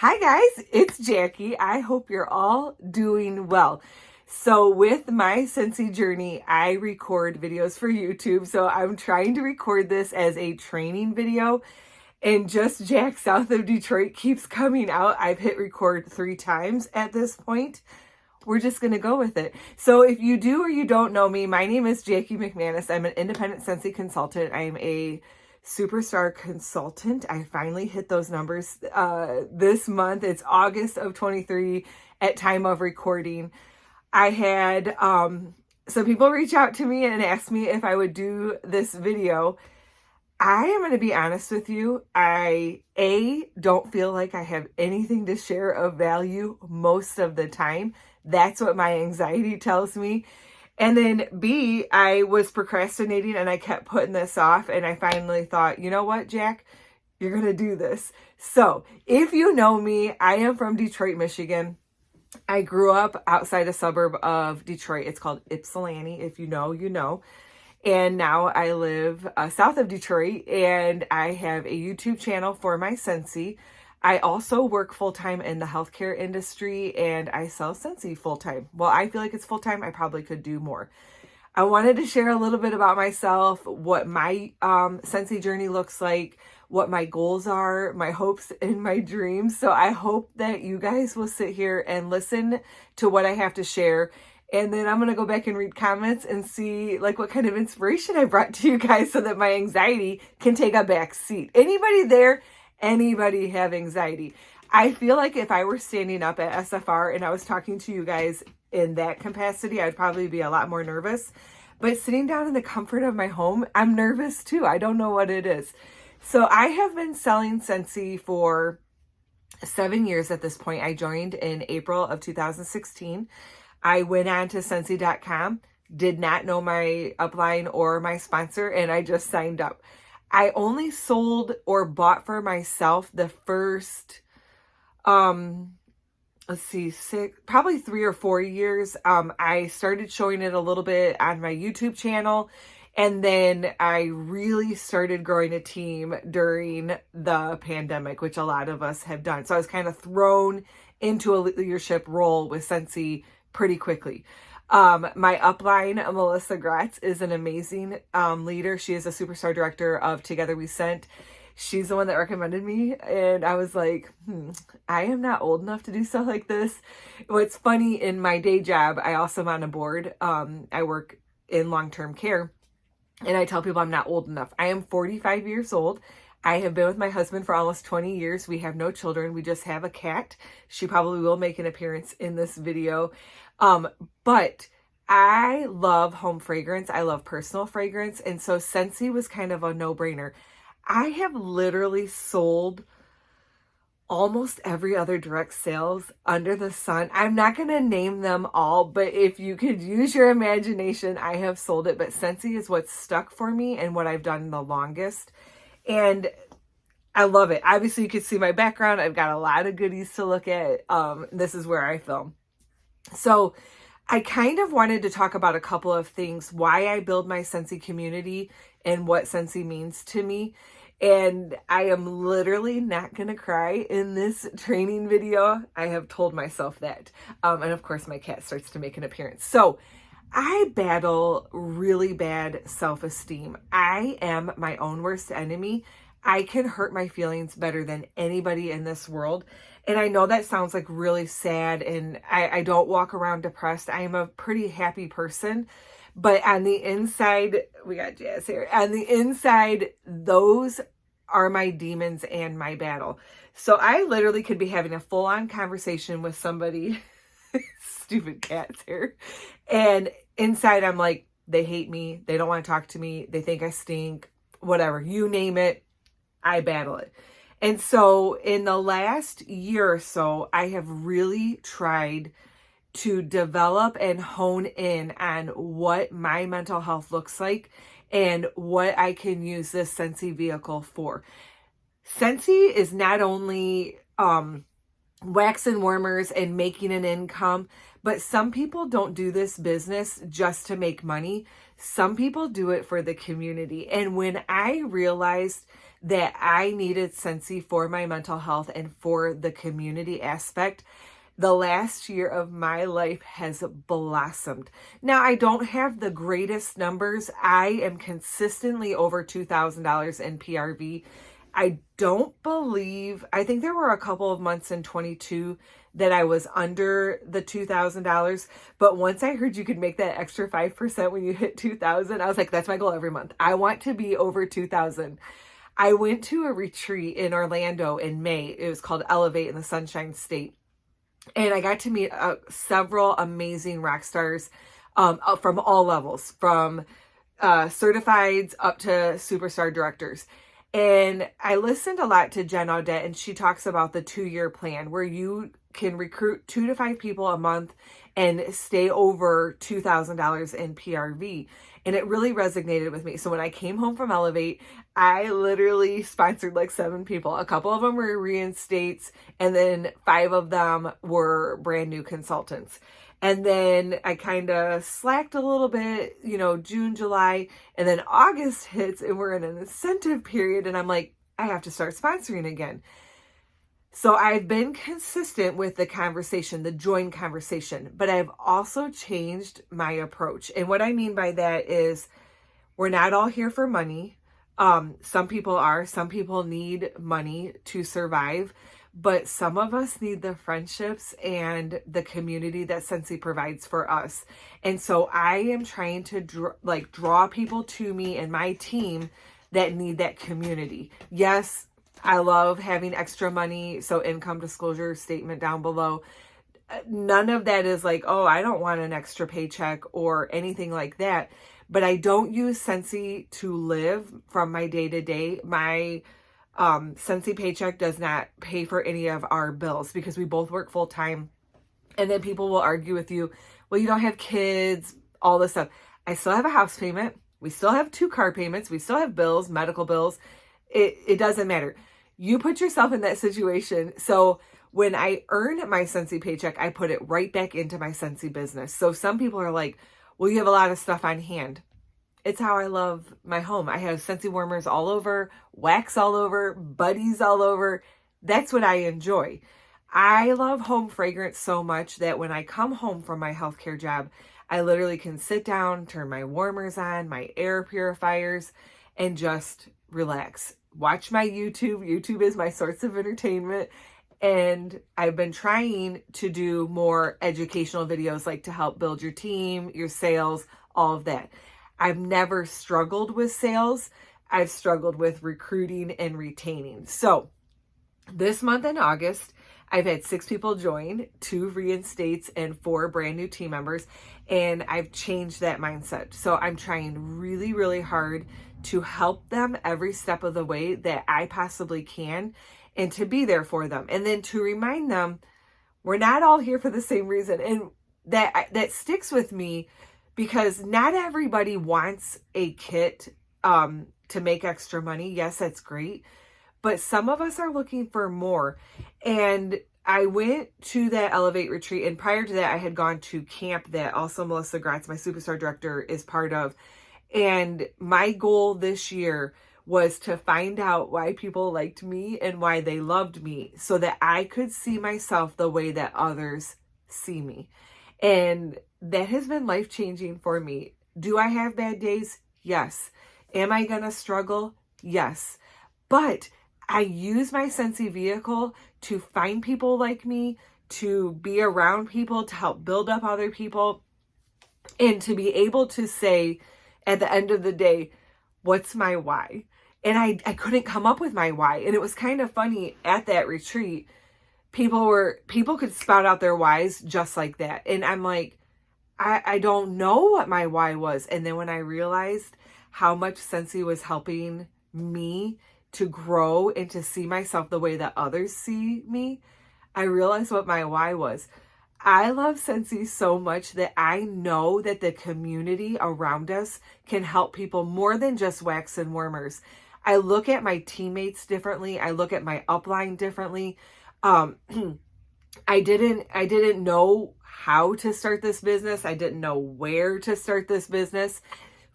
Hi guys, it's Jackie. I hope you're all doing well. So with my Scentsy journey, I record videos for YouTube. So I'm trying to record this as a training video, and just Jack south of Detroit keeps coming out. I've hit record 3 times at this point. We're just going to go with it. So if you do or you don't know me, my name is Jackie McManus. I'm an independent Scentsy consultant. I am a superstar consultant. I finally hit those numbers this month. It's August of 23 at time of recording. I had some people reach out to me and ask me if I would do this video. I am going to be honest with you. I don't feel like I have anything to share of value most of the time. That's what my anxiety tells me. And then B, I was procrastinating and I kept putting this off, and I finally thought, you know what, Jack, you're going to do this. So if you know me, I am from Detroit, Michigan. I grew up outside a suburb of Detroit. It's called Ypsilanti. If you know, you know. And now I live south of Detroit, and I have a YouTube channel for my Scentsy. I also work full-time in the healthcare industry, and I sell Scentsy full-time. Well, I feel like it's full-time. I probably could do more. I wanted to share a little bit about myself, what my Scentsy journey looks like, what my goals are, my hopes and my dreams. So I hope that you guys will sit here and listen to what I have to share. And then I'm going to go back and read comments and see like what kind of inspiration I brought to you guys so that my anxiety can take a back seat. Anybody there? Anybody have anxiety? I feel like if I were standing up at SFR and I was talking to you guys in that capacity, I'd probably be a lot more nervous. But sitting down in the comfort of my home, I'm nervous too. I don't know what it is. So I have been selling Scentsy for 7 years at this point. I joined in April of 2016. I went on to Scentsy.com, did not know my upline or my sponsor, and I just signed up. I only sold or bought for myself the first, probably 3 or 4 years. I started showing it a little bit on my YouTube channel, and then I really started growing a team during the pandemic, which a lot of us have done. So I was kind of thrown into a leadership role with Scentsy pretty quickly. My upline, Melissa Gratz, is an amazing leader. She is a superstar director of Together We Scent. She's the one that recommended me, and I was like, I am not old enough to do stuff like this. What's funny, in my day job, I also am on a board. I work in long-term care, and I tell people I'm not old enough. I am 45 years old. I have been with my husband for almost 20 years. We have no children. We just have a cat. She probably will make an appearance in this video. But I love home fragrance. I love personal fragrance. And so Scentsy was kind of a no-brainer. I have literally sold almost every other direct sales under the sun. I'm not going to name them all, but if you could use your imagination, I have sold it. But Scentsy is what's stuck for me and what I've done the longest. And I love it. Obviously, you can see my background. I've got a lot of goodies to look at. This is where I film. So I kind of wanted to talk about a couple of things, why I build my Scentsy community and what Scentsy means to me. And I am literally not going to cry in this training video. I have told myself that. And of course, my cat starts to make an appearance. So I battle really bad self-esteem. I am my own worst enemy. I can hurt my feelings better than anybody in this world. And I know that sounds like really sad, and I don't walk around depressed. I am a pretty happy person. But on the inside, we got Jazz here. On the inside, those are my demons and my battle. So I literally could be having a full-on conversation with somebody. Stupid cats here. And inside, I'm like, they hate me. They don't want to talk to me. They think I stink. Whatever. You name it. I battle it. And so in the last year or so, I have really tried to develop and hone in on what my mental health looks like and what I can use this Scentsy vehicle for. Scentsy is not only wax and warmers and making an income, but some people don't do this business just to make money. Some people do it for the community. And when I realized that I needed Scentsy for my mental health and for the community aspect. The last year of my life has blossomed. Now, I don't have the greatest numbers. I am consistently over $2,000 in PRV. I think there were a couple of months in 22 that I was under the $2,000. But once I heard you could make that extra 5% when you hit 2,000, I was like, that's my goal every month. I want to be over 2,000. I went to a retreat in Orlando in May. It was called Elevate in the Sunshine State. And I got to meet several amazing rock stars from all levels, from certifieds up to superstar directors. And I listened a lot to Jen Audette, and she talks about the 2-year plan where you can recruit 2 to 5 people a month and stay over $2,000 in PRV. And it really resonated with me. So when I came home from Elevate, I literally sponsored like 7 people. A couple of them were reinstates, and then 5 of them were brand new consultants. And then I kind of slacked a little bit, June, July, and then August hits and we're in an incentive period. And I'm like, I have to start sponsoring again. So I've been consistent with the conversation, the join conversation, but I've also changed my approach. And what I mean by that is we're not all here for money. Some people are, some people need money to survive, but some of us need the friendships and the community that Scentsy provides for us. And so I am trying to draw people to me and my team that need that community. Yes, I love having extra money. So income disclosure statement down below. None of that is like, oh, I don't want an extra paycheck or anything like that. But I don't use Scentsy to live from my day to day. My Scentsy paycheck does not pay for any of our bills because we both work full time. And then people will argue with you, well, you don't have kids, all this stuff. I still have a house payment. We still have 2 car payments. We still have bills, medical bills. It doesn't matter. You put yourself in that situation. So when I earn my Scentsy paycheck, I put it right back into my Scentsy business. So some people are like, well, you have a lot of stuff on hand. It's how I love my home. I have Scentsy warmers all over, wax all over, buddies all over. That's what I enjoy. I love home fragrance so much that when I come home from my healthcare job, I literally can sit down, turn my warmers on, my air purifiers, and just relax. Watch my YouTube. YouTube is my source of entertainment. And I've been trying to do more educational videos, like to help build your team, your sales, all of that. I've never struggled with sales. I've struggled with recruiting and retaining. So this month in August, I've had 6 people join, 2 reinstates, and 4 brand new team members. And I've changed that mindset. So I'm trying really, really hard to help them every step of the way that I possibly can, and to be there for them. And then to remind them, we're not all here for the same reason. And that sticks with me because not everybody wants a kit to make extra money. Yes, that's great. But some of us are looking for more. And I went to that Elevate retreat, and prior to that, I had gone to camp that also Melissa Gratz, my superstar director, is part of. And my goal this year was to find out why people liked me and why they loved me so that I could see myself the way that others see me. And that has been life-changing for me. Do I have bad days? Yes. Am I going to struggle? Yes. But I use my Scentsy vehicle to find people like me, to be around people, to help build up other people, and to be able to say at the end of the day, what's my why? And I couldn't come up with my why. And it was kind of funny at that retreat. People could spout out their whys just like that. And I'm like, I don't know what my why was. And then when I realized how much Scentsy was helping me to grow and to see myself the way that others see me, I realized what my why was. I love Scentsy so much that I know that the community around us can help people more than just wax and warmers. I look at my teammates differently. I look at my upline differently. I didn't know how to start this business. I didn't know where to start this business.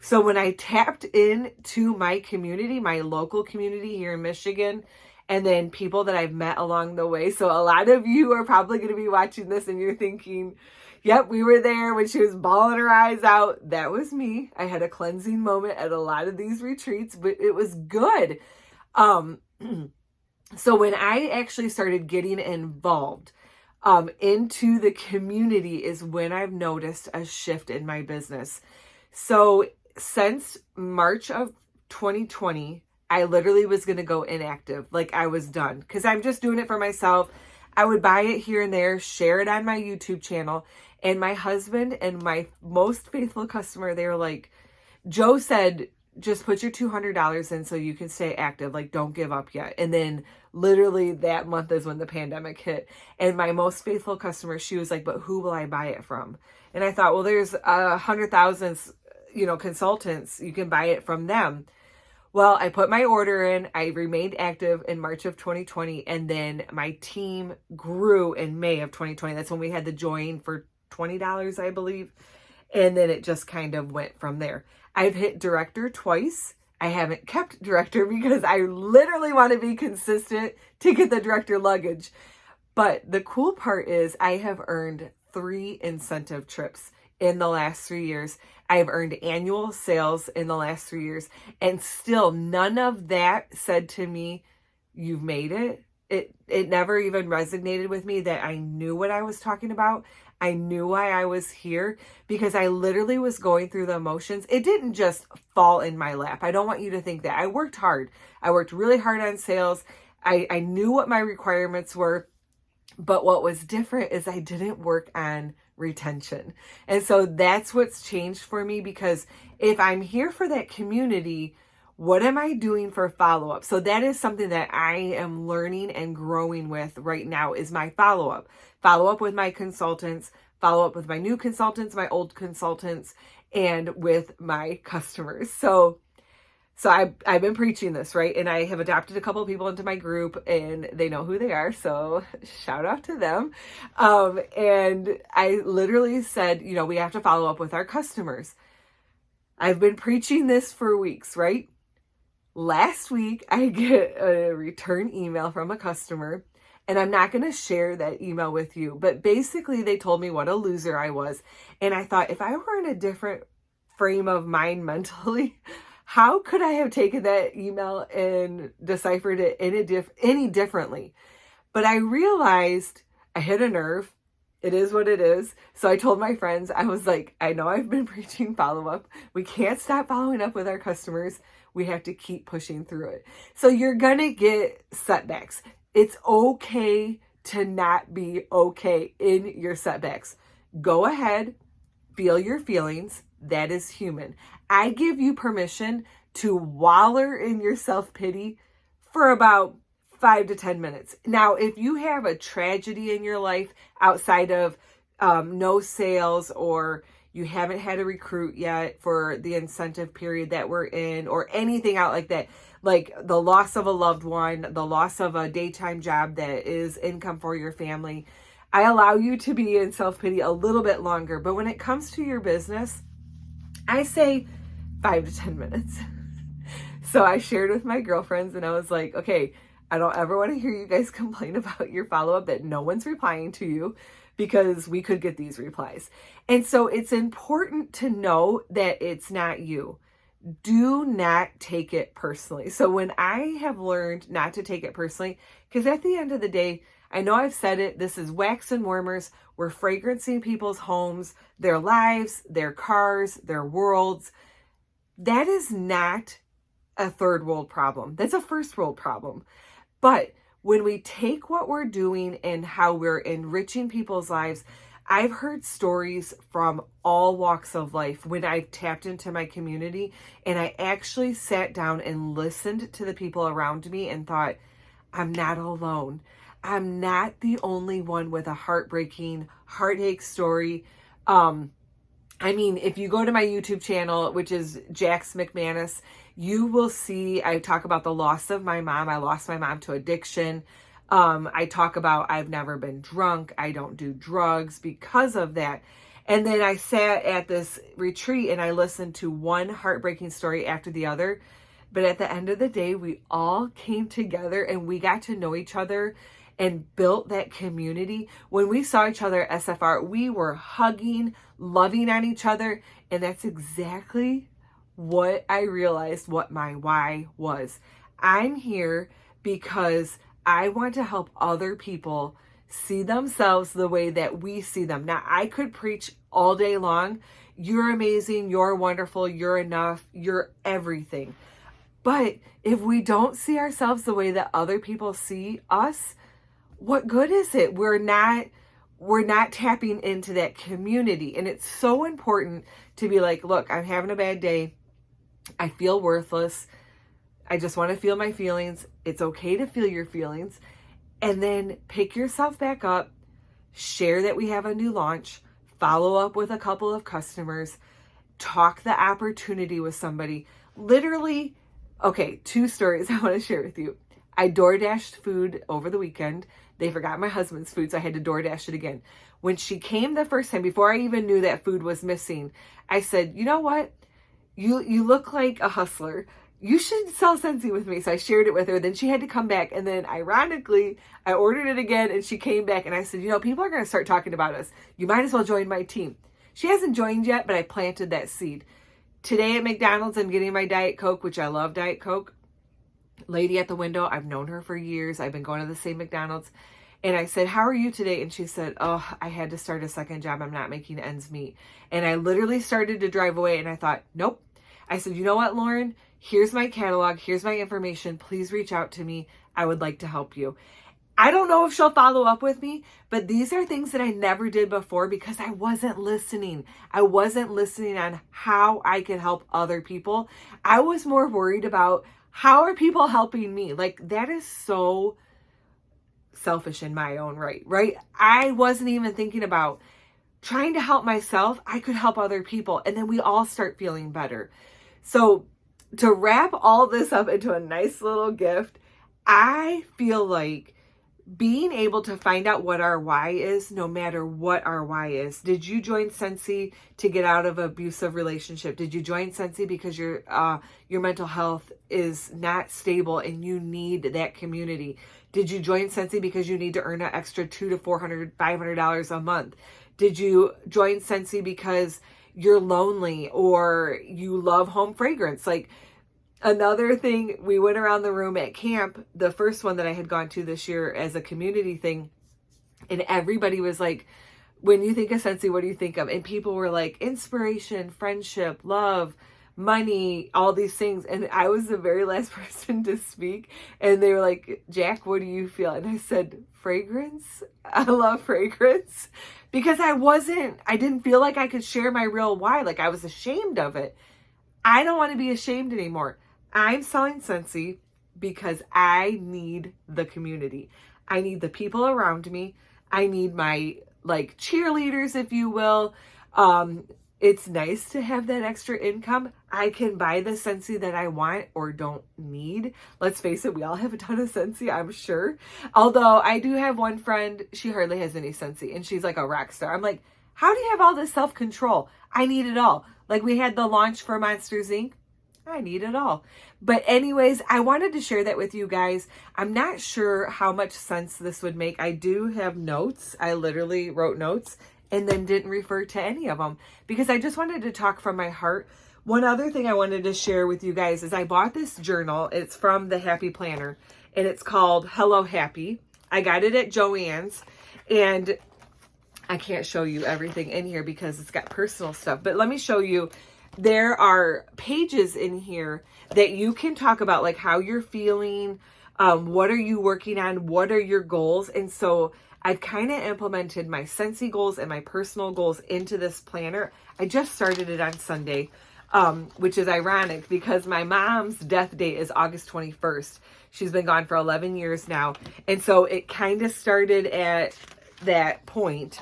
So when I tapped into my community, my local community here in Michigan, and then people that I've met along the way. So a lot of you are probably going to be watching this and you're thinking, yep, we were there when she was bawling her eyes out. That was me. I had a cleansing moment at a lot of these retreats, but it was good. So when I actually started getting involved into the community is when I've noticed a shift in my business. So since March of 2020, I literally was going to go inactive. Like I was done because I'm just doing it for myself. I would buy it here and there, share it on my YouTube channel. And my husband and my most faithful customer, they were like, Joe said, just put your $200 in so you can stay active. Like, don't give up yet. And then literally that month is when the pandemic hit. And my most faithful customer, she was like, but who will I buy it from? And I thought, well, there's 100,000, consultants. You can buy it from them. Well, I put my order in. I remained active in March of 2020. And then my team grew in May of 2020. That's when we had the join for $20, I believe. And then it just kind of went from there. I've hit director twice. I haven't kept director because I literally want to be consistent to get the director luggage. But the cool part is I have earned 3 incentive trips in the last 3 years. I've earned annual sales in the last 3 years. And still none of that said to me, you've made it. It never even resonated with me that I knew what I was talking about. I knew why I was here because I literally was going through the emotions. It didn't just fall in my lap. I don't want you to think that. I worked hard. I worked really hard on sales. I knew what my requirements were. But what was different is I didn't work on retention. And so that's what's changed for me, because if I'm here for that community, what am I doing for follow-up? So that is something that I am learning and growing with right now, is my follow-up. Follow-up with my consultants, follow-up with my new consultants, my old consultants, and with my customers. So I've been preaching this, right? And I have adopted a couple of people into my group and they know who they are. So shout out to them. And I literally said, we have to follow up with our customers. I've been preaching this for weeks, right? Last week, I get a return email from a customer, and I'm not going to share that email with you, but basically they told me what a loser I was. And I thought, if I were in a different frame of mind mentally, how could I have taken that email and deciphered it any differently? But I realized I hit a nerve. It is what it is. So I told my friends, I was like, I know I've been preaching follow-up. We can't stop following up with our customers. We have to keep pushing through it. So you're going to get setbacks. It's okay to not be okay in your setbacks. Go ahead, feel your feelings. That is human. I give you permission to waller in your self-pity for about 5 to 10 minutes. Now, if you have a tragedy in your life outside of no sales, or you haven't had a recruit yet for the incentive period that we're in, or anything out like that, like the loss of a loved one, the loss of a daytime job that is income for your family, I allow you to be in self-pity a little bit longer. But when it comes to your business, I say 5 to 10 minutes. So I shared with my girlfriends and I was like, okay, I don't ever want to hear you guys complain about your follow-up that no one's replying to you, because we could get these replies. And so it's important to know that it's not you. Do not take it personally. So when I have learned not to take it personally, because at the end of the day, I know I've said it, this is wax and warmers. We're fragrancing people's homes, their lives, their cars, their worlds. That is not a third world problem. That's a first world problem. But when we take what we're doing and how we're enriching people's lives, I've heard stories from all walks of life when I've tapped into my community and I actually sat down and listened to the people around me and thought, I'm not alone. I'm not the only one with a heartbreaking, heartache story. If you go to my YouTube channel, which is Jax McManus, you will see I talk about the loss of my mom. I lost my mom to addiction. I talk about I've never been drunk. I don't do drugs because of that. And then I sat at this retreat and I listened to one heartbreaking story after the other. But at the end of the day, we all came together and we got to know each other and built that community. When we saw each other at SFR, we were hugging, loving on each other. And that's exactly what I realized what my why was. I'm here because I want to help other people see themselves the way that we see them. Now, I could preach all day long. You're amazing. You're wonderful. You're enough. You're everything. But if we don't see ourselves the way that other people see us, what good is it? We're not tapping into that community. And it's so important to be like, look, I'm having a bad day. I feel worthless. I just want to feel my feelings. It's okay to feel your feelings. And then pick yourself back up, share that we have a new launch, follow up with a couple of customers, talk the opportunity with somebody. Literally, okay, 2 stories I want to share with you. I DoorDashed food over the weekend. They forgot my husband's food, so I had to DoorDash it again. When she came the first time, before I even knew that food was missing, I said, you know what? You look like a hustler. You should sell Scentsy with me. So I shared it with her. Then she had to come back. And then ironically, I ordered it again and she came back and I said, people are going to start talking about us. You might as well join my team. She hasn't joined yet, but I planted that seed. Today at McDonald's, I'm getting my Diet Coke, which I love Diet Coke. Lady at the window, I've known her for years. I've been going to the same McDonald's. And I said, how are you today? And she said, oh, I had to start a second job. I'm not making ends meet. And I literally started to drive away and I thought, nope. I said, you know what, Lauren? Here's my catalog. Here's my information. Please reach out to me. I would like to help you. I don't know if she'll follow up with me, but these are things that I never did before because I wasn't listening. I wasn't listening on how I could help other people. I was more worried about how are people helping me? Like, that is so selfish in my own right? I wasn't even thinking about trying to help myself. I could help other people, and then we all start feeling better. So to wrap all this up into a nice little gift, I feel like being able to find out what our why is, no matter what our why is. Did you join Scentsy to get out of an abusive relationship? Did you join Scentsy because your mental health is not stable and you need that community? Did you join Scentsy because you need to earn an extra $200 to $400, $500 a month? Did you join Scentsy because you're lonely or you love home fragrance? Like, another thing, we went around the room at camp, the first one that I had gone to this year as a community thing, and everybody was like, when you think of Scentsy, what do you think of? And people were like, inspiration, friendship, love, money, all these things. And I was the very last person to speak. And they were like, Jack, what do you feel? And I said, fragrance. I love fragrance. Because I didn't feel like I could share my real why. Like, I was ashamed of it. I don't want to be ashamed anymore. I'm selling Scentsy because I need the community. I need the people around me. I need my cheerleaders, if you will. It's nice to have that extra income. I can buy the Scentsy that I want or don't need. Let's face it, we all have a ton of Scentsy, I'm sure. Although I do have one friend, she hardly has any Scentsy, and she's like a rock star. I'm like, how do you have all this self-control? I need it all. Like, we had the launch for Monsters Inc. I need it all. But anyways, I wanted to share that with you guys. I'm not sure how much sense this would make. I do have notes. I literally wrote notes and then didn't refer to any of them because I just wanted to talk from my heart. One other thing I wanted to share with you guys is I bought this journal. It's from the Happy Planner and it's called Hello Happy. I got it at Joann's and I can't show you everything in here because it's got personal stuff, but let me show you. There are pages in here that you can talk about, like how you're feeling, what are you working on, what are your goals. And so I've kind of implemented my Scentsy goals and my personal goals into this planner. I just started it on Sunday, which is ironic because my mom's death date is August 21st. She's been gone for 11 years now. And so it kind of started at that point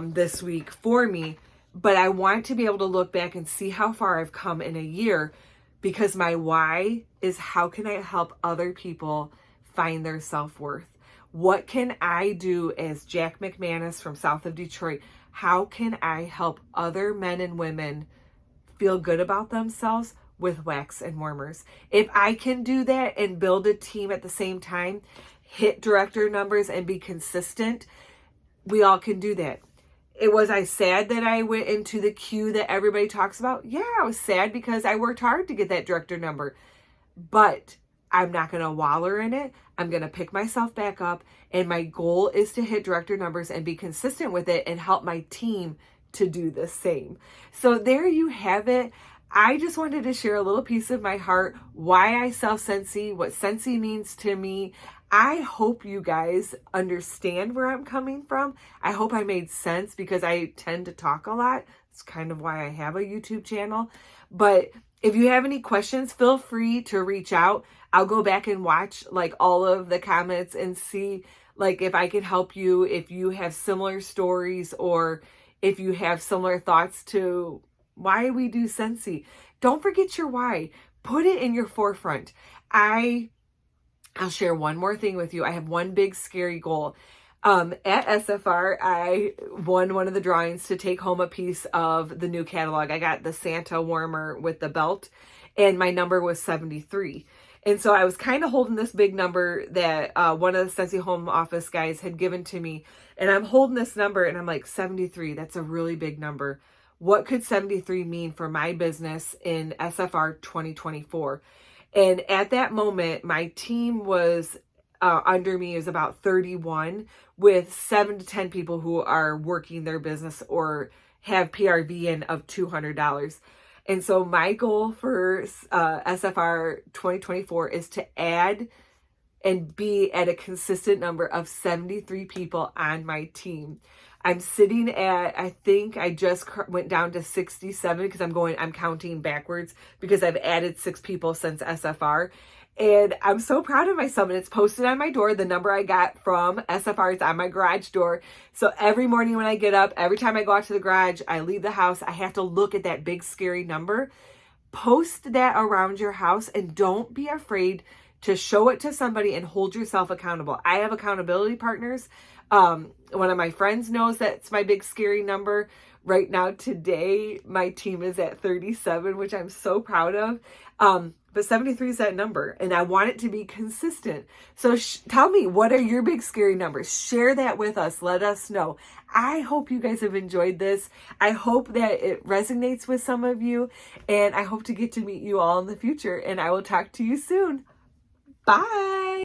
this week for me. But I want to be able to look back and see how far I've come in a year because my why is how can I help other people find their self-worth? What can I do as Jack McManus from south of Detroit? How can I help other men and women feel good about themselves with wax and warmers? If I can do that and build a team at the same time, hit director numbers and be consistent, we all can do that. Was I sad that I went into the queue that everybody talks about? Yeah, I was sad because I worked hard to get that director number. But I'm not going to waller in it. I'm going to pick myself back up. And my goal is to hit director numbers and be consistent with it and help my team to do the same. So there you have it. I just wanted to share a little piece of my heart, why I sell Scentsy, what Scentsy means to me. I hope you guys understand where I'm coming from. I hope I made sense because I tend to talk a lot. It's kind of why I have a YouTube channel. But if you have any questions, feel free to reach out. I'll go back and watch like all of the comments and see like if I can help you, if you have similar stories or if you have similar thoughts to why we do Scentsy. Don't forget your why. Put it in your forefront. I'll share one more thing with you. I have one big scary goal. At SFR, I won one of the drawings to take home a piece of the new catalog. I got the Santa warmer with the belt, and my number was 73. And so I was kind of holding this big number that one of the Scentsy home office guys had given to me. And I'm holding this number, and I'm like, 73, that's a really big number. What could 73 mean for my business in SFR 2024? And at that moment, my team was under me is about 31 with 7 to 10 people who are working their business or have PRV in of $200. And so my goal for SFR 2024 is to add and be at a consistent number of 73 people on my team. I'm sitting at, I think I just went down to 67 because I'm counting backwards because I've added 6 people since SFR. And I'm so proud of myself, and it's posted on my door. The number I got from SFR is on my garage door. So every morning when I get up, every time I go out to the garage, I leave the house, I have to look at that big scary number. Post that around your house and don't be afraid to show it to somebody and hold yourself accountable. I have accountability partners. One of my friends knows that's my big scary number. Right now, today, my team is at 37, which I'm so proud of. But 73 is that number, and I want it to be consistent. So tell me, what are your big scary numbers? Share that with us. Let us know. I hope you guys have enjoyed this. I hope that it resonates with some of you, and I hope to get to meet you all in the future, and I will talk to you soon. Bye.